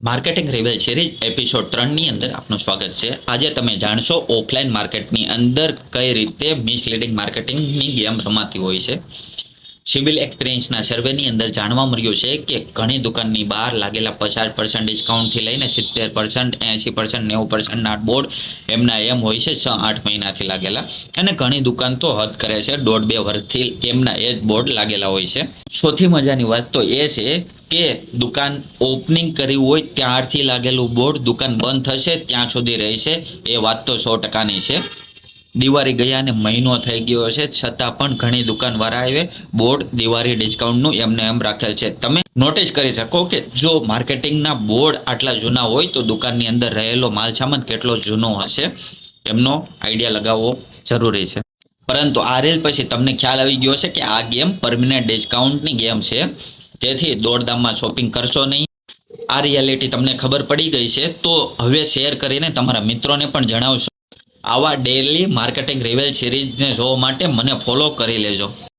Marketing reveal series episode 3ની અંદર આપનું સ્વાગત છે। આજે તમે જાણશો ઓફલાઈન માર્કેટની અંદર કઈ રીતે મિસલીડિંગ માર્કેટિંગની ગેમ રમાતી હોય છે। સિવિલ એક્સપિરિયન્સના સર્વેની અંદર જાણવા મળ્યું છે કે ઘણી દુકાનની બહાર લાગેલા 50% ડિસ્કાઉન્ટથી લઈને 70%, 80%, 90%ના બોર્ડ એમના એમ હોય છે 6-8 મહિનાથી લાગેલા, અને ઘણી દુકાન તો હદ કરે છે 1.5-2 વર્ષથી એમના એ જ બોર્ડ લાગેલા હોય છે। સૌથી મજાની વાત તો એ છે કે દુકાન ઓપનિંગ કરી હોય ત્યારથી લાગેલું બોર્ડ દુકાન બંધ થશે ત્યાં સુધી રહેશે, એ વાત તો 100%ની છે। દિવાળી ગયા અને મહિનો થઈ ગયો છે છતાં પણ ઘણી દુકાનવાળાએ બોર્ડ દિવાળી ડિસ્કાઉન્ટનું એમને એમ રાખેલ છે। તમે નોટિસ કરી શકો કે જો માર્કેટિંગના બોર્ડ આટલા જૂના હોય તો દુકાનની અંદર રહેલો માલસામાન કેટલો જૂનો હશે, એમનો આઈડિયા લગાવવો જરૂરી છે। પરંતુ આ રીલ પછી તમને ખ્યાલ આવી ગયો છે કે આ ગેમ પરમિનન્ટ ડિસ્કાઉન્ટની ગેમ છે, તેથી દોડધામમાં શોપિંગ કરશો નહીં। આ રિયાલિટી તમને ખબર પડી ગઈ છે તો હવે શેર કરીને તમારા મિત્રોને પણ જણાવશો। આવા ડેલી માર્કેટિંગ રિવેલ સિરીઝને જોવા માટે મને ફોલો કરી લેજો।